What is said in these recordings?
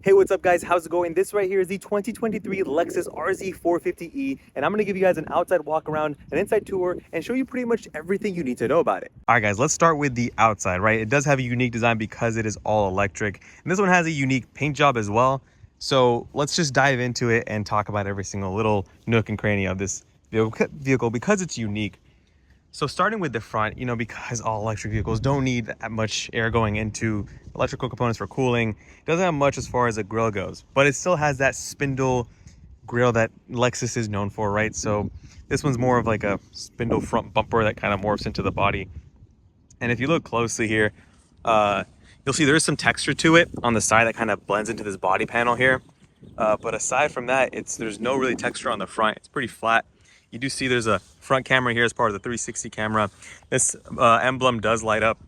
Hey, what's up guys? How's it going? This right here is the 2023 Lexus RZ450e, and I'm gonna give you guys an outside walk around, an inside tour, and show you pretty much everything you need to know about it. All right guys, let's start with the outside, right? It does have a unique design because it is all electric, and this one has a unique paint job as well. So let's just dive into it and talk about every single little nook and cranny of this vehicle because it's unique. So starting with the front, because all electric vehicles don't need that much air going into electrical components for cooling, it doesn't have much as far as the grille goes, but it still has that spindle grille that Lexus is known for, right? So this one's more of like a spindle front bumper that kind of morphs into the body. And if you look closely here, you'll see there's some texture to it on the side that kind of blends into this body panel here. But aside from that, there's no really texture on the front. It's pretty flat. You do see there's a front camera here as part of the 360 camera. This emblem does light up.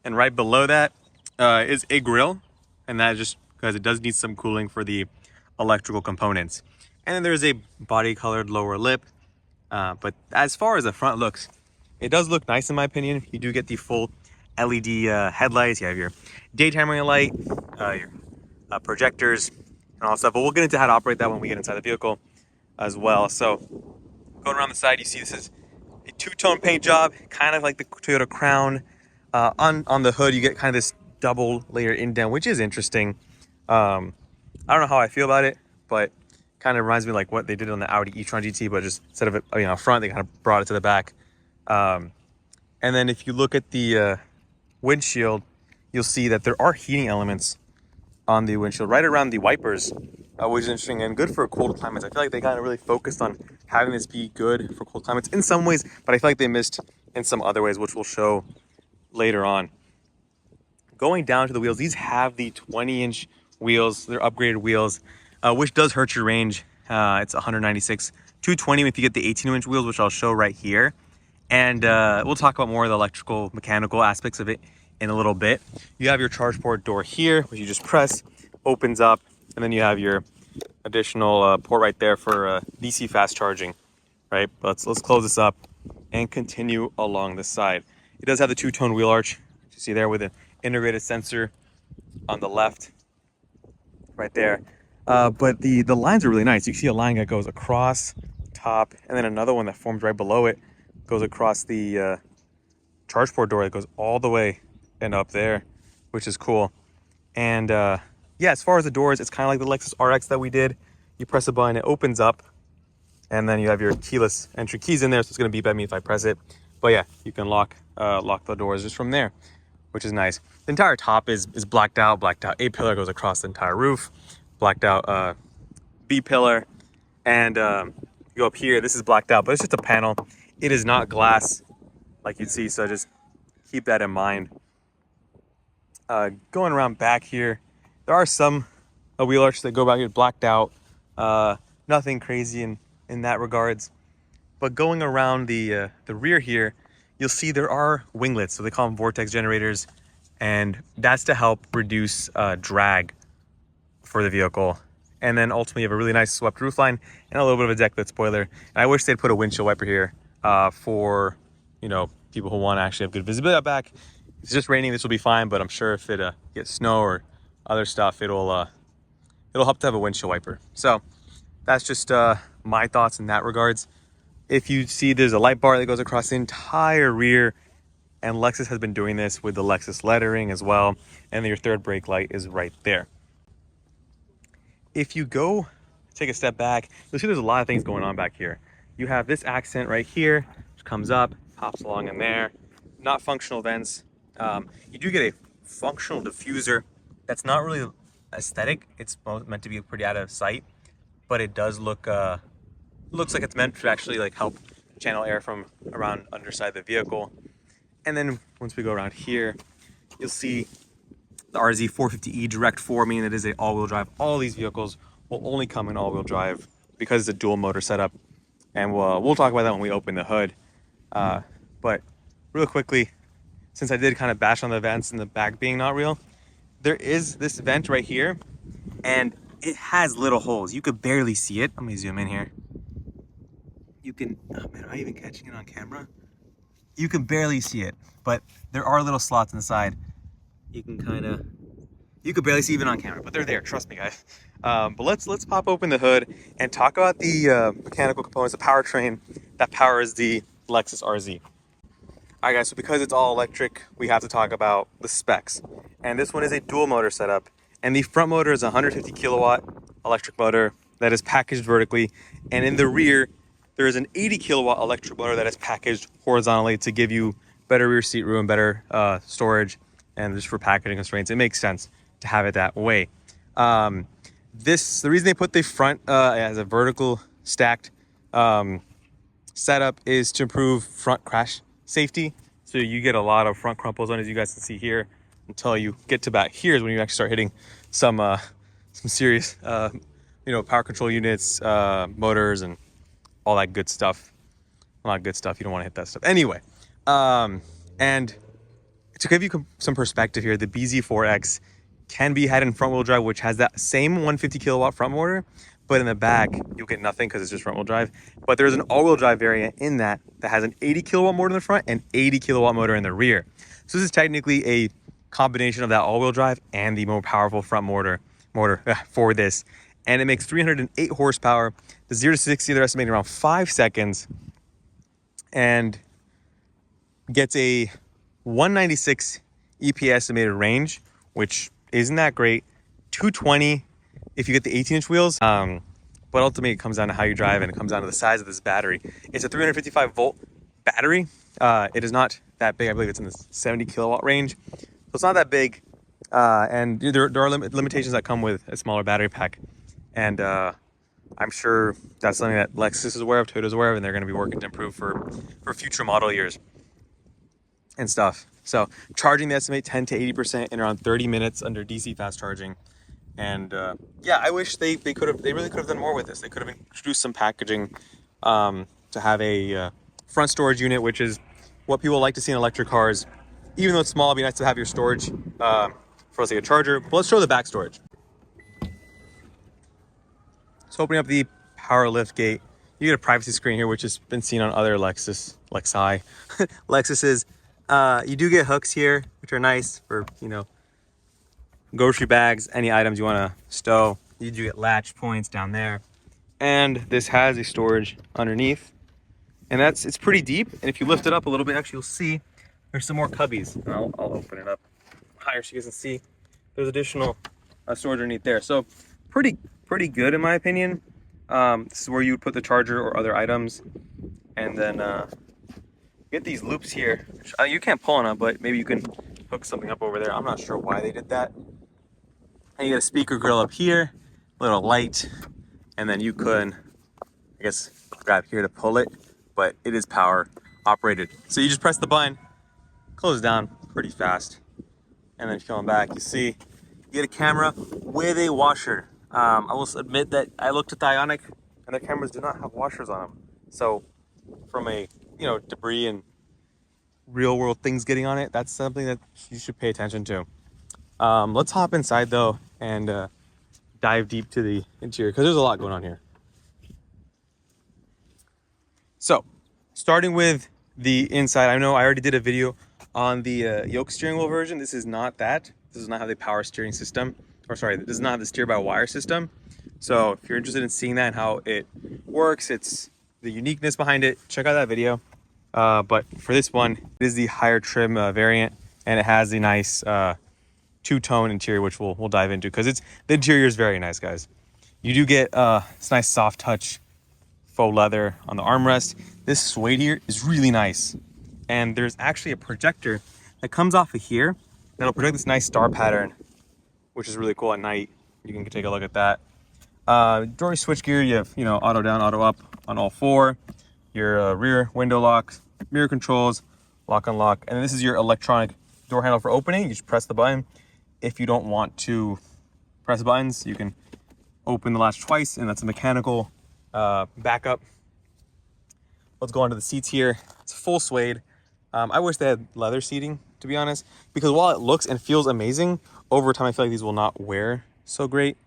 And right below that is a grille. And that is just because it does need some cooling for the electrical components. And then there's a body colored lower lip. But as far as the front looks, it does look nice in my opinion. You do get the full LED headlights. You have your daytime running light, your projectors, and all that stuff. But we'll get into how to operate that when we get inside the vehicle as well. So going around the side, you see this is a two-tone paint job, kind of like the Toyota Crown. On the hood, you get kind of this double layer indent, which is interesting. I don't know how I feel about it, but kind of reminds me like what they did on the Audi e-tron GT, but just instead of it up front, they kind of brought it to the back. And then if you look at the windshield, you'll see that there are heating elements on the windshield right around the wipers, which is interesting and good for cold climates. I feel like they kind of really focused on having this be good for cold climates in some ways, but I feel like they missed in some other ways, which we'll show later on. Going down to the wheels, these have the 20-inch wheels. They're upgraded wheels, which does hurt your range. It's 196, 220 if you get the 18-inch wheels, which I'll show right here. And we'll talk about more of the electrical, mechanical aspects of it in a little bit. You have your charge port door here, which you just press, opens up, and then you have your additional port right there for DC fast charging, right? But let's close this up and continue along the side. It does have the two-tone wheel arch, you see there, with an integrated sensor on the left, right there. But the lines are really nice. You see a line that goes across top, and then another one that forms right below it, goes across the charge port door that goes all the way and up there, which is cool. And yeah, as far as the doors, it's kind of like the Lexus RX that we did. You press a button, it opens up, and then you have your keyless entry keys in there, so it's going to beep at me if I press it. But yeah, you can lock the doors just from there, which is nice. The entire top is blacked out. A pillar goes across the entire roof, blacked out B pillar, and you go up here, this is blacked out, but it's just a panel. It is not glass like you'd see, so just keep that in mind. Going around back here, there are some wheel arches that go back here blacked out. Nothing crazy in that regards. But going around the rear here, you'll see there are winglets, so they call them vortex generators, and that's to help reduce drag for the vehicle. And then ultimately you have a really nice swept roofline and a little bit of a deck lid spoiler. And I wish they'd put a windshield wiper here for people who want to actually have good visibility out back. If it's just raining, this will be fine, but I'm sure if it gets snow or other stuff, it'll help to have a windshield wiper. So that's just my thoughts in that regards. If you see, there's a light bar that goes across the entire rear, and Lexus has been doing this with the Lexus lettering as well, and your third brake light is right there. If you go take a step back, you'll see there's a lot of things going on back here. You have this accent right here, which comes up, hops along in there. Not functional vents. You do get a functional diffuser. That's not really aesthetic. It's meant to be pretty out of sight, but it does look looks like it's meant to actually like help channel air from around underside the vehicle. And then once we go around here, you'll see the RZ450e Direct 4, meaning it is an all-wheel drive. All these vehicles will only come in all-wheel drive because it's a dual motor setup, and we'll talk about that when we open the hood. But real quickly, since I did kind of bash on the vents and the back being not real, there is this vent right here, and it has little holes. You could barely see it. Let me zoom in here. You can, oh man, am I even catching it on camera? You can barely see it, but there are little slots inside. You You could barely see even on camera, but they're there. Trust me, guys. But let's pop open the hood and talk about the mechanical components, the powertrain that powers the Lexus RZ. All right, guys. So because it's all electric, we have to talk about the specs. And this one is a dual motor setup, and the front motor is a 150 kilowatt electric motor that is packaged vertically, and in the rear there is an 80 kilowatt electric motor that is packaged horizontally to give you better rear seat room, better storage, and just for packaging constraints, it makes sense to have it that way. The reason they put the front as a vertical stacked setup is to improve front crash safety. So you get a lot of front crumples on, as you guys can see here, until you get to back here is when you actually start hitting some serious power control units, motors, and all that good stuff. Well, not good stuff, you don't want to hit that stuff anyway. And to give you some perspective here, the BZ4X can be had in front wheel drive, which has that same 150 kilowatt front motor, but in the back you'll get nothing because it's just front wheel drive. But there's an all-wheel drive variant in that has an 80 kilowatt motor in the front and 80 kilowatt motor in the rear. So this is technically a combination of that all-wheel drive and the more powerful front motor for this, and it makes 308 horsepower. The 0 to 60 they're estimating around 5 seconds, and gets a 196 EP estimated range, which isn't that great. 220 if you get the 18-inch wheels, but ultimately it comes down to how you drive, and it comes down to the size of this battery. It's a 355 volt battery. It is not that big. I believe it's in the 70 kilowatt range, so it's not that big, and there are limitations that come with a smaller battery pack, and I'm sure that's something that Lexus is aware of, Toyota's aware of, and they're going to be working to improve for future model years and stuff. So charging, they estimate 10 to 80% in around 30 minutes under DC fast charging. And yeah, I wish they really could have done more with this. They could have introduced some packaging to have a front storage unit, which is what people like to see in electric cars. Even though it's small, it'd be nice to have your storage for, let's say, a charger. But let's show the back storage. So opening up the power lift gate, you get a privacy screen here, which has been seen on other Lexuses. You do get hooks here, which are nice for, grocery bags, any items you want to stow. You do get latch points down there. And this has a storage underneath. And it's pretty deep. And if you lift it up a little bit, actually you'll see there's some more cubbies. And I'll open it up higher so you guys can see. There's additional storage underneath there. So pretty good in my opinion. This is where you would put the charger or other items. And then get these loops here. Which, you can't pull on them, but maybe you can hook something up over there. I'm not sure why they did that. And you get a speaker grill up here, a little light, and then you could, I guess, grab here to pull it, but it is power operated. So you just press the button, close down pretty fast, and then if you come back, you see, you get a camera with a washer. I will admit that I looked at the Ioniq, and the cameras do not have washers on them. So from a, debris and real world things getting on it, that's something that you should pay attention to. Let's hop inside though and dive deep to the interior, because there's a lot going on here. So starting with the inside, I know I already did a video on the yoke steering wheel version. This is not that. This does not have the power steering system, this does not have the steer by wire system. So if you're interested in seeing that and how it works, it's the uniqueness behind it, check out that video. But for this one, it is the higher trim variant, and it has the nice two-tone interior, which we'll dive into, because the interior is very nice, guys. You do get this nice soft touch faux leather on the armrest. This suede here is really nice, and there's actually a projector that comes off of here that'll project this nice star pattern, which is really cool at night. You can take a look at that. Door switch gear, you have auto down, auto up on all four. Your rear window locks, mirror controls, lock unlock, and then this is your electronic door handle for opening. You just press the button. If you don't want to press buttons, you can open the latch twice, and that's a mechanical backup. Let's go on to the seats here. It's full suede. I wish they had leather seating, to be honest, because while it looks and feels amazing, over time I feel like these will not wear so great.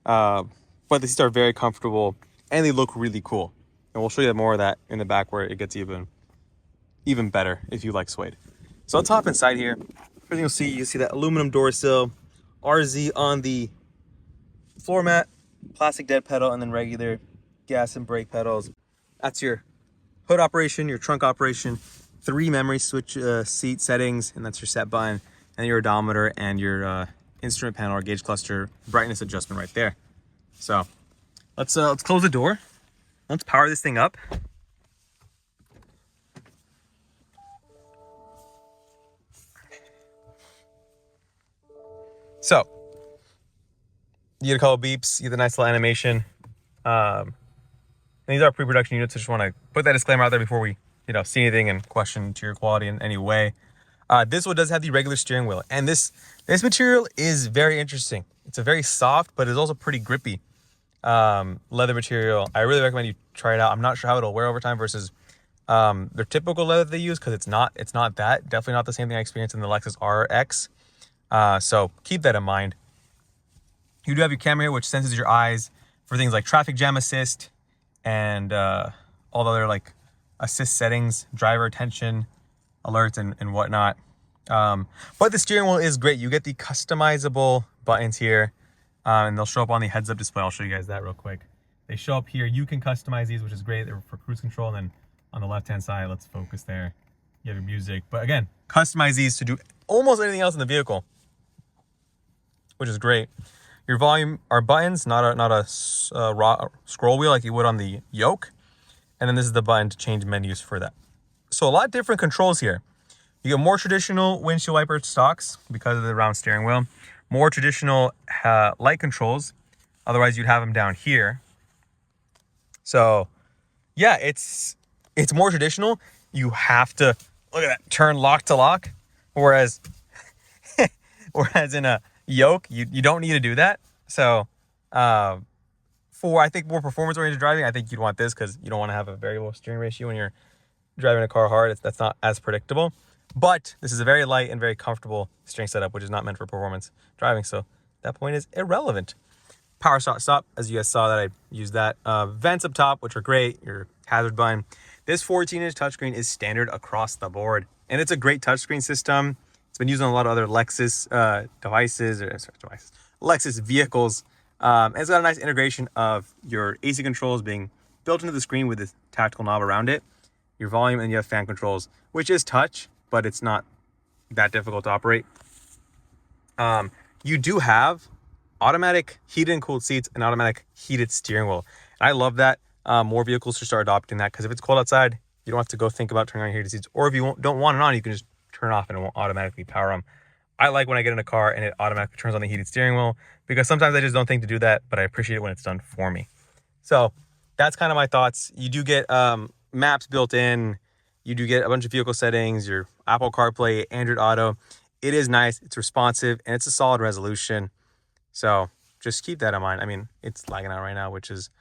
But the seats are very comfortable, and they look really cool. And we'll show you more of that in the back, where it gets even better if you like suede. So let's hop inside here. First thing you'll see that aluminum door sill, RZ on the floor mat, plastic dead pedal, and then regular gas and brake pedals. That's your hood operation, your trunk operation, 3 memory switch seat settings, and that's your set button, and your odometer and your instrument panel or gauge cluster brightness adjustment right there. So let's close the door. Let's power this thing up. So you get a couple beeps, you get the nice little animation. These are pre-production units. I just want to put that disclaimer out there before we, see anything and question interior quality in any way. This one does have the regular steering wheel, and this material is very interesting. It's a very soft, but it's also pretty grippy leather material. I really recommend you try it out. I'm not sure how it'll wear over time versus their typical leather they use, because it's not that. Definitely not the same thing I experienced in the Lexus RX. So keep that in mind. You do have your camera here, which senses your eyes for things like traffic jam assist and all the other like assist settings, driver attention, alerts, and whatnot. But the steering wheel is great. You get the customizable buttons here, and they'll show up on the heads-up display. I'll show you guys that real quick. They show up here. You can customize these, which is great. They're for cruise control. And then on the left-hand side, let's focus there. You have your music. But again, customize these to do almost anything else in the vehicle, which is great. Your volume are buttons, not a scroll wheel like you would on the yoke. And then this is the button to change menus for that. So a lot different controls here. You get more traditional windshield wiper stalks because of the round steering wheel. More traditional light controls. Otherwise, you'd have them down here. So yeah, it's more traditional. You have to, look at that, turn lock to lock. Whereas in a yoke, you don't need to do that. So for, I think, more performance oriented driving, I think you'd want this, because you don't want to have a variable steering ratio when you're driving a car hard. That's not as predictable. But this is a very light and very comfortable steering setup, which is not meant for performance driving. So that point is irrelevant. Power stop, as you guys saw that I used that. Vents up top, which are great. Your hazard button. This 14-inch touchscreen is standard across the board, and it's a great touchscreen system. It's been used on a lot of other Lexus Lexus vehicles. And it's got a nice integration of your AC controls being built into the screen with this tactical knob around it, your volume, and you have fan controls, which is touch, but it's not that difficult to operate. You do have automatic heated and cooled seats and automatic heated steering wheel. And I love that. More vehicles should start adopting that, because if it's cold outside, you don't have to go think about turning on your heated seats. Or if you don't want it on, you can just turn it off and it won't automatically power them. I like when I get in a car and it automatically turns on the heated steering wheel, because sometimes I just don't think to do that, but I appreciate it when it's done for me. So that's kind of my thoughts. You do get maps built in. You do get a bunch of vehicle settings, your Apple CarPlay, Android Auto. It is nice, it's responsive, and it's a solid resolution. So just keep that in mind. I mean, it's lagging out right now, which is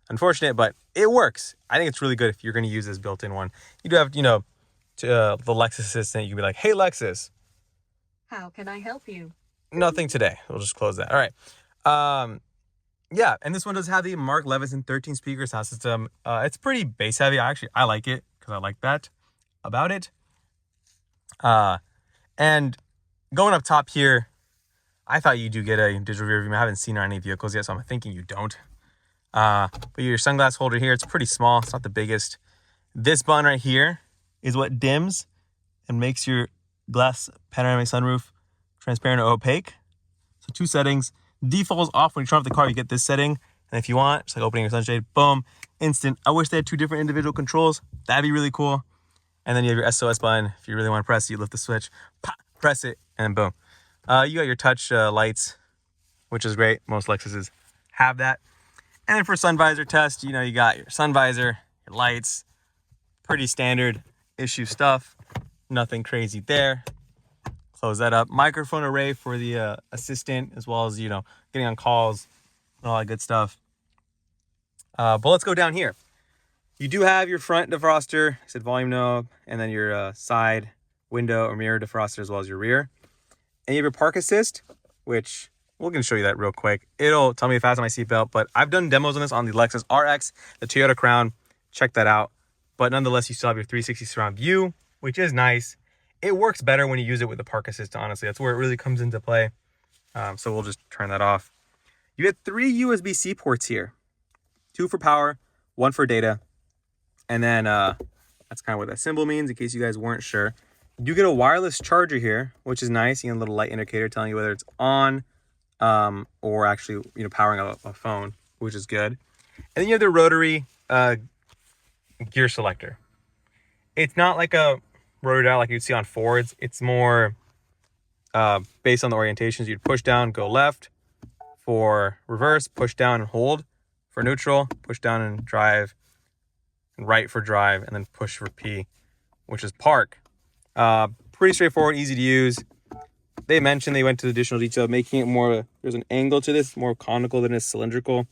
unfortunate, but it works. I think it's really good if you're going to use this built-in one. You do have, the Lexus Assistant. You can be like, hey, Lexus. How can I help you? Nothing today. We'll just close that. All right. Yeah, and this one does have the Mark Levinson 13-speaker sound system. It's pretty bass heavy. I like it, because I like that about it. And going up top here, I thought you do get a digital rear view mirror. I haven't seen it on any vehicles yet, so I'm thinking you don't. But your sunglass holder here, it's pretty small. It's not the biggest. This button right here is what dims and makes your glass panoramic sunroof transparent or opaque. So 2 settings. Default is off. When you turn off the car, you get this setting. And if you want, just like opening your sunshade, boom, instant. I wish they had 2 different individual controls. That'd be really cool. And then you have your SOS button. If you really want to press it, you lift the switch, pop, press it, and boom. You got your touch lights, which is great. Most Lexuses have that. And then for sun visor test, you got your sun visor, your lights, pretty standard issue stuff. Nothing crazy there. Close that up. Microphone array for the assistant, as well as, getting on calls and all that good stuff. But let's go down here. You do have your front defroster, I said volume knob, and then your side window or mirror defroster, as well as your rear. And you have your park assist, which we're going to show you that real quick. It'll tell me to fasten my seatbelt, but I've done demos on this on the Lexus RX, the Toyota Crown. Check that out. But nonetheless, you still have your 360 surround view, which is nice. It works better when you use it with the park assist, honestly. That's where it really comes into play. So we'll just turn that off. You get 3 USB-C ports here. 2 for power, 1 for data. And then that's kind of what that symbol means in case you guys weren't sure. You get a wireless charger here, which is nice. You get a little light indicator telling you whether it's on or actually, powering a phone, which is good. And then you have the rotary gear selector. It's not like a rotary dial like you'd see on Fords. It's more based on the orientations. You'd push down, go left. For reverse, push down and hold. For neutral, push down and drive. And right for drive, and then push for P, which is park. Pretty straightforward, easy to use. They mentioned they went to the additional detail, making it more, there's an angle to this, more conical than it's cylindrical.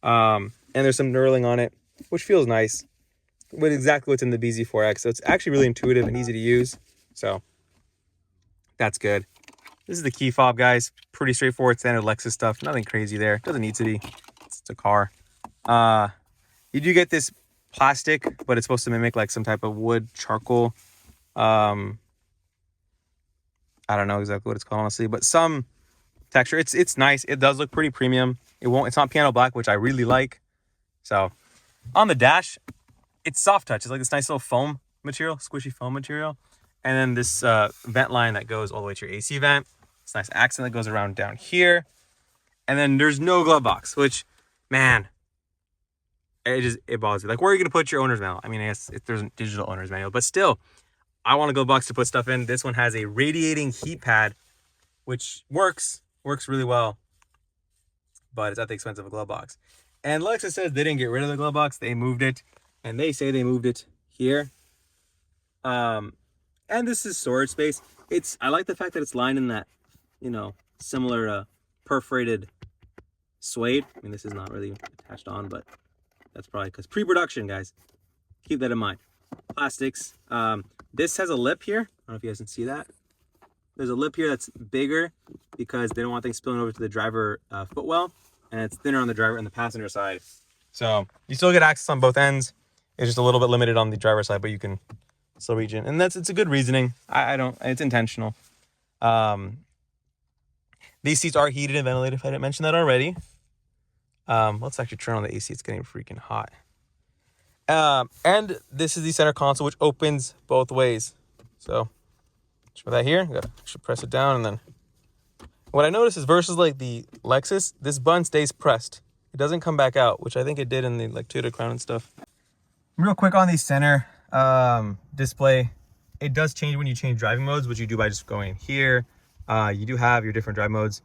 And there's some knurling on it, which feels nice. With exactly what's in the BZ4X. So it's actually really intuitive and easy to use. So that's good. This is the key fob, guys. Pretty straightforward, standard Lexus stuff. Nothing crazy there. Doesn't need to be. It's a car. You do get this plastic, but it's supposed to mimic like some type of wood charcoal. I don't know exactly what it's called, honestly, but some texture. It's nice. It does look pretty premium. It's not piano black, which I really like. So on the dash, it's soft touch. It's like this nice little foam material, squishy foam material. And then this vent line that goes all the way to your AC vent. It's a nice accent that goes around down here. And then there's no glove box, which, man, it bothers me. Like, where are you going to put your owner's manual? I mean, I guess if there's a digital owner's manual, but still, I want a glove box to put stuff in. This one has a radiating heat pad, which works really well, but it's at the expense of a glove box. And Lexus says they didn't get rid of the glove box. They moved it, and they say they moved it here. And this is storage space. I like the fact that it's lined in that, similar perforated suede. I mean, this is not really attached on, but that's probably because pre-production, guys. Keep that in mind. Plastics. This has a lip here. I don't know if you guys can see that. There's a lip here that's bigger because they don't want things spilling over to the driver footwell, and it's thinner on the driver and the passenger side. So you still get access on both ends. It's just a little bit limited on the driver's side, but you can still reach in, and it's a good reasoning. It's intentional. These seats are heated and ventilated, if I didn't mention that already. Let's actually turn on the AC. It's getting freaking hot. And this is the center console, which opens both ways. So for that here, I should press it down, and then what I noticed is versus like the Lexus, this button stays pressed. It doesn't come back out, which I think it did in the like Toyota Crown and stuff. Real quick on the center display, it does change when you change driving modes, which you do by just going here. You do have your different drive modes,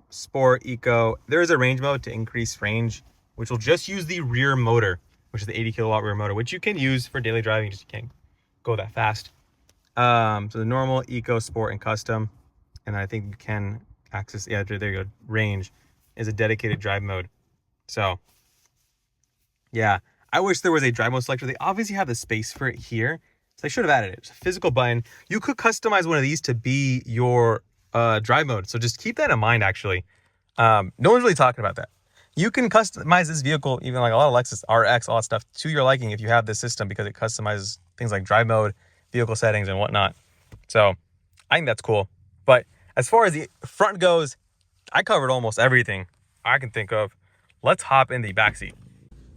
sport, eco. There is a range mode to increase range, which will just use the rear motor, which is the 80 kilowatt rear motor, which you can use for daily driving, just you can't go that fast. So the normal, eco, sport, and custom. And I think you can access, yeah, there you go. Range is a dedicated drive mode. So yeah, I wish there was a drive mode selector. They obviously have the space for it here, so they should have added it. It's a physical button. You could customize one of these to be your drive mode. So just keep that in mind, actually. No one's really talking about that. You can customize this vehicle, even like a lot of Lexus RX, all that stuff, to your liking if you have this system, because it customizes things like drive mode, vehicle settings, and whatnot. So I think that's cool. But as far as the front goes, I covered almost everything I can think of. Let's hop in the back seat.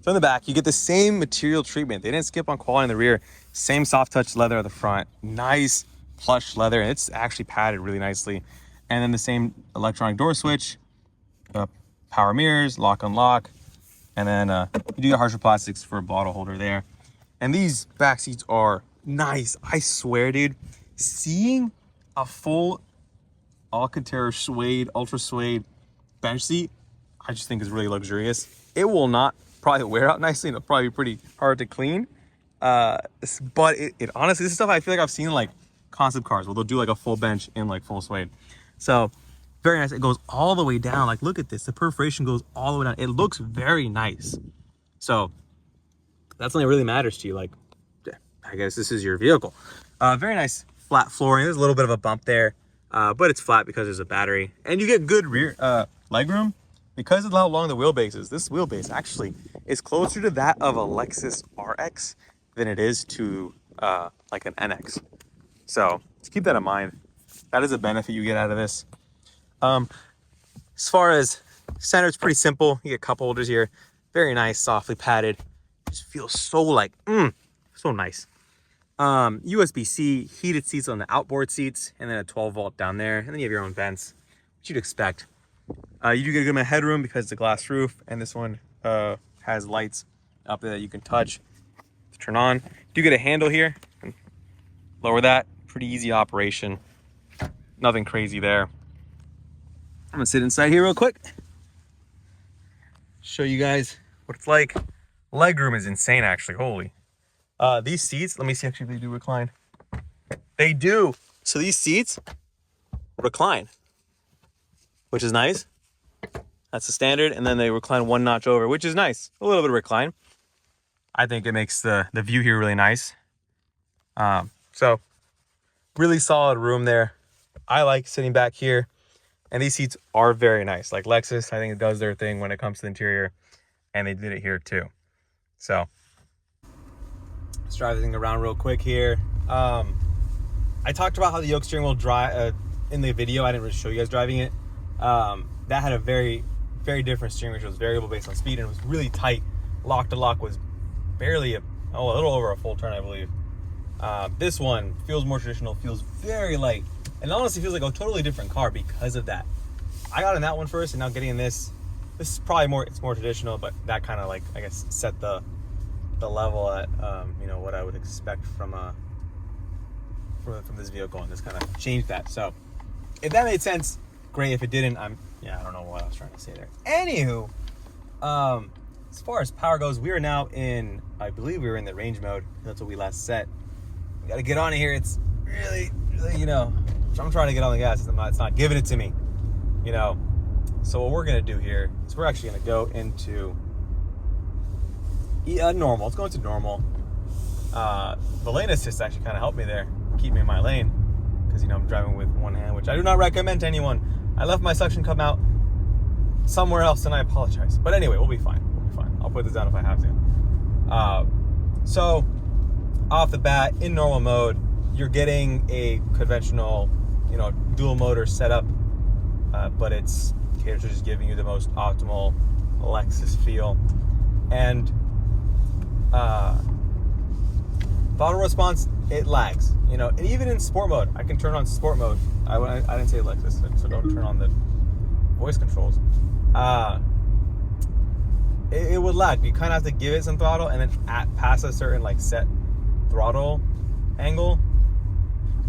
So in the back, you get the same material treatment. They didn't skip on quality in the rear. Same soft touch leather at the front. Nice plush leather, and it's actually padded really nicely. And then the same electronic door switch, power mirrors, lock unlock, and then you do get harsher plastics for a bottle holder there. And these back seats are nice. I swear, dude, seeing a full Alcantara suede, ultra suede bench seat, I just think is really luxurious. It will not probably wear out nicely, and it'll probably be pretty hard to clean. But it honestly, this is stuff I feel like I've seen in like concept cars where they'll do like a full bench in like full suede. So very nice. It goes all the way down. Like, look at this. The perforation goes all the way down. It looks very nice. So that's when it really matters to you. Like, I guess this is your vehicle. Very nice flat flooring. There's a little bit of a bump there, but it's flat because there's a battery. And you get good rear legroom because of how long the wheelbase is. This wheelbase actually is closer to that of a Lexus RX than it is to like an NX. So just keep that in mind. That is a benefit you get out of this. As far as center, it's pretty simple. You get cup holders here, very nice, softly padded. Just feels so like, so nice. USB-C, heated seats on the outboard seats, and then a 12-volt down there, and then you have your own vents, which you'd expect. You do get a good amount of headroom because it's a glass roof, and this one has lights up there that you can touch to turn on. You do get a handle here, lower that, pretty easy operation, nothing crazy there. I'm gonna sit inside here real quick, show you guys what it's like. Legroom is insane, actually. Holy. These seats, let me see, actually, if they do recline. They do. So these seats recline, which is nice. That's the standard. And then they recline one notch over, which is nice. A little bit of recline. I think it makes the view here really nice. So really solid room there. I like sitting back here. And these seats are very nice. Like Lexus, I think it does their thing when it comes to the interior. And they did it here too. So let's drive everything around real quick here. I talked about how the yoke steering wheel drive in the video. I didn't really show you guys driving it. That had a very, very different steering wheel. It was variable based on speed, and it was really tight. Lock to lock was barely a little over a full turn, I believe. This one feels more traditional, feels very light, and honestly feels like a totally different car because of that. I got in that one first, and now getting in this is probably more, it's more traditional, but that kind of like, I guess, set the level at you know, what I would expect from this vehicle, and this kind of changed that. So if that made sense, great. If it didn't, I don't know what I was trying to say there. Anywho, as far as power goes, we are now in, I believe we were in the range mode. That's what we last set. We got to get on here. It's really, you know, I'm trying to get on the gas. It's not giving it to me, you know. So what we're gonna do here is we're actually gonna go into normal. Let's go into normal. The lane assist actually kind of helped me there, keep me in my lane, because, you know, I'm driving with one hand, which I do not recommend to anyone. I left my suction cup out somewhere else, and I apologize. But anyway, we'll be fine. We'll be fine. I'll put this down if I have to. So off the bat, in normal mode, you're getting a conventional, you know, dual motor setup, but it's catered to just giving you the most optimal Lexus feel. And throttle response, it lags, you know, and even in sport mode, I can turn on sport mode. I didn't say Lexus, so don't turn on the voice controls. It would lag. You kind of have to give it some throttle, and then past a certain like set throttle angle,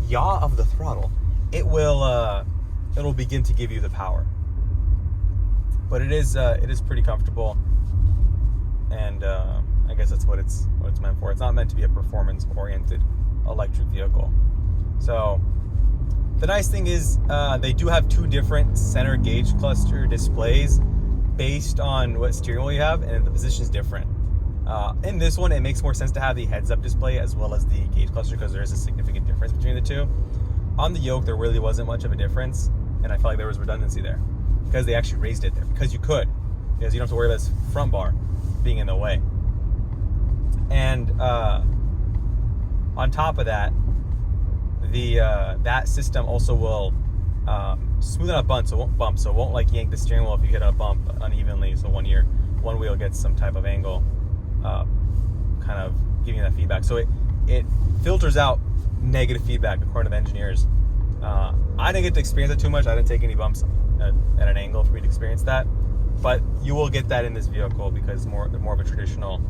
yaw of the throttle, it'll begin to give you the power. But it is pretty comfortable, and I guess that's what it's meant for. It's not meant to be a performance-oriented electric vehicle. So the nice thing is they do have two different center gauge cluster displays based on what steering wheel you have, and the position is different. In this one, it makes more sense to have the heads-up display as well as the gauge cluster, because there is a significant difference between the two. On the yoke, there really wasn't much of a difference, and I felt like there was redundancy there because they actually raised it there, because you don't have to worry about this front bar being in the way. And on top of that, that system also will smooth out bumps, so it won't like yank the steering wheel if you hit a bump unevenly. So one wheel gets some type of angle, kind of giving you that feedback. So it filters out negative feedback according to the engineers. I didn't get to experience it too much. I didn't take any bumps at an angle for me to experience that, but you will get that in this vehicle because it's more of a traditional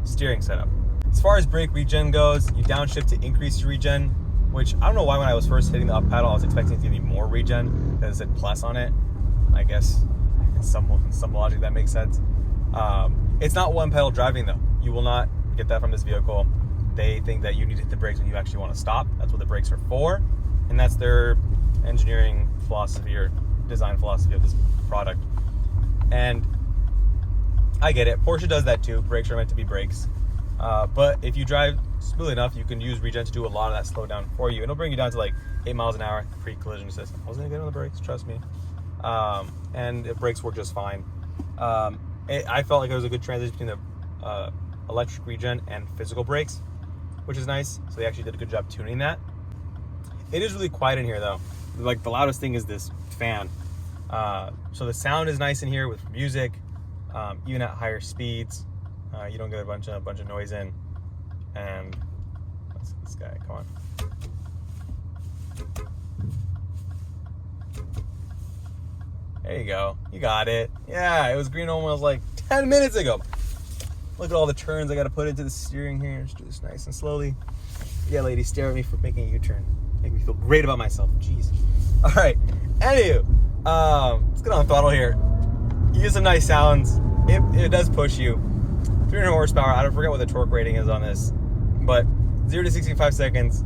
steering setup. As far as brake regen goes, you downshift to increase your regen, which I don't know why when I was first hitting the up pedal I was expecting it to give me more regen because it said plus on it. I guess in some logic that makes sense. It's not one pedal driving though. You will not get that from this vehicle. They think that you need to hit the brakes when you actually want to stop. That's what the brakes are for, and that's their engineering philosophy or design philosophy of this product. And I get it. Porsche does that too. Brakes are meant to be brakes. But if you drive smoothly enough, you can use regen to do a lot of that slowdown for you. It'll bring you down to like 8 miles an hour pre-collision assist. I wasn't gonna get on the brakes, trust me. And the brakes work just fine. I felt like there was a good transition between the electric regen and physical brakes, which is nice. So they actually did a good job tuning that. It is really quiet in here though. Like the loudest thing is this fan. So the sound is nice in here with music, even at higher speeds. You don't get a bunch of noise in. And what's this guy? Come on. There you go. You got it. Yeah, it was green almost like 10 minutes ago. Look at all the turns I got to put into the steering here. Just do this nice and slowly. Yeah, lady, stare at me for making a U-turn. Make me feel great about myself. Jeez. All right. Anywho, let's get on throttle here. You get some nice sounds. It does push you. 300 horsepower. I don't forget what the torque rating is on this, but 0 to 65 seconds.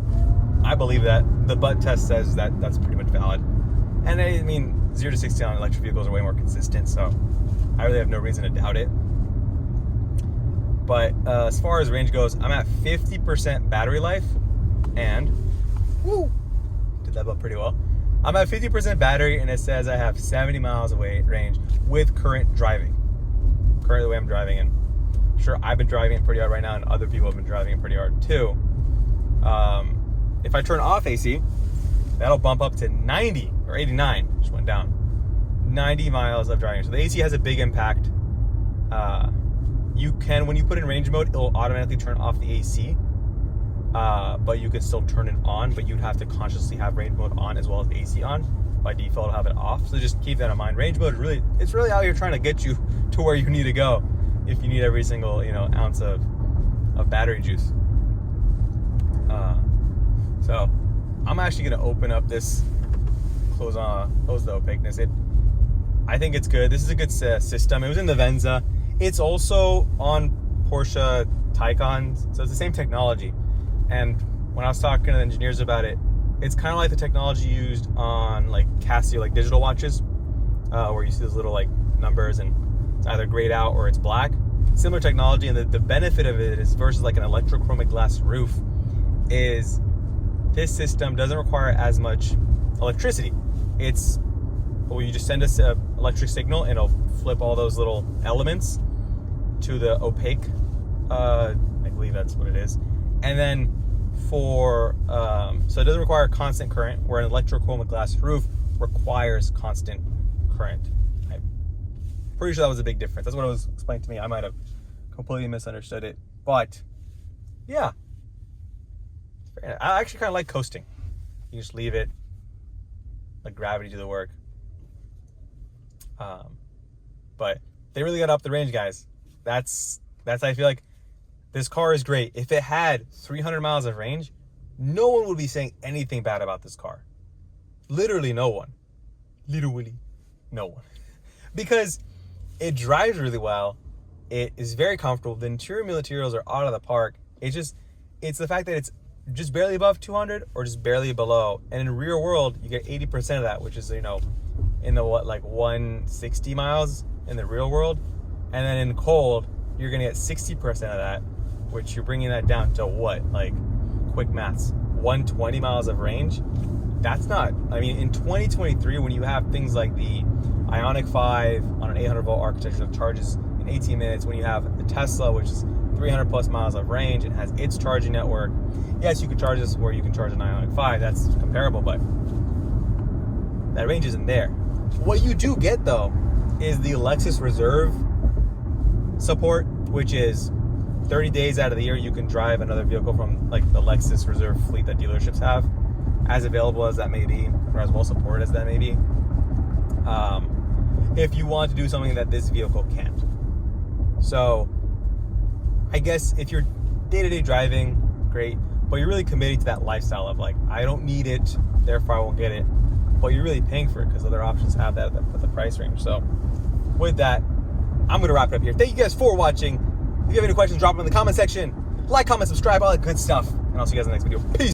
I believe that. The butt test says that that's pretty much valid. And I mean, 0 to 60 on electric vehicles are way more consistent, so I really have no reason to doubt it. But as far as range goes, I'm at 50% battery life, and woo, did that pretty well. I'm at 50% battery, and it says I have 70 miles away range with current driving. Currently the way I'm driving, and sure, I've been driving it pretty hard right now, and other people have been driving it pretty hard too. If I turn off AC, that'll bump up to 90 or 89, just went down. 90 miles of driving. So the AC has a big impact. You can, when you put in range mode, it'll automatically turn off the AC, but you can still turn it on, but you'd have to consciously have range mode on as well as the AC on. By default, I'll have it off. So just keep that in mind. Range mode is it's really out here trying to get you to where you need to go if you need every single, ounce of battery juice. So I'm actually going to open up this, close the opaqueness. I think it's good. This is a good system. It was in the Venza. It's also on Porsche Taycans, so it's the same technology. And when I was talking to the engineers about it, it's kind of like the technology used on like Casio, like digital watches, where you see those little like numbers and it's either grayed out or it's black. Similar technology, and the benefit of it is versus like an electrochromic glass roof is this system doesn't require as much electricity. You just send us an electric signal and it'll flip all those little elements to the opaque, I believe that's what it is. And then so it doesn't require constant current, where an electrochromic glass roof requires constant current. I'm pretty sure that was a big difference. That's what it was explained to me. I might have completely misunderstood it, but yeah. I actually kind of like coasting. You just leave it, let gravity do the work. But they really got up the range, guys. That's I feel like this car is great. If it had 300 miles of range, no one would be saying anything bad about this car. Literally no one. Literally no one. Because it drives really well. It is very comfortable. The interior materials are out of the park. It's the fact that it's just barely above 200 or just barely below. And in real world, you get 80% of that, which is, in the 160 miles in the real world. And then in cold, you're going to get 60% of that, which you're bringing that down to what? Like, quick maths, 120 miles of range. That's not, in 2023, when you have things like the Ioniq 5 on an 800 volt architecture that charges in 18 minutes, when you have the Tesla, which is 300 plus miles of range and has its charging network. Yes, you can charge this where you can charge an Ioniq 5. That's comparable, but that range isn't there. What you do get, though, is the Lexus Reserve support, which is 30 days out of the year you can drive another vehicle from like the Lexus Reserve fleet that dealerships have, as available as that may be, or as well supported as that may be, if you want to do something that this vehicle can't. So I guess if you're day-to-day driving, great, but you're really committing to that lifestyle of like, I don't need it, therefore I won't get it, but you're really paying for it because other options have that at the price range. So with that, I'm going to wrap it up here. Thank you guys for watching. If you have any questions, drop them in the comment section. Like, comment, subscribe, all that good stuff. And I'll see you guys in the next video. Peace.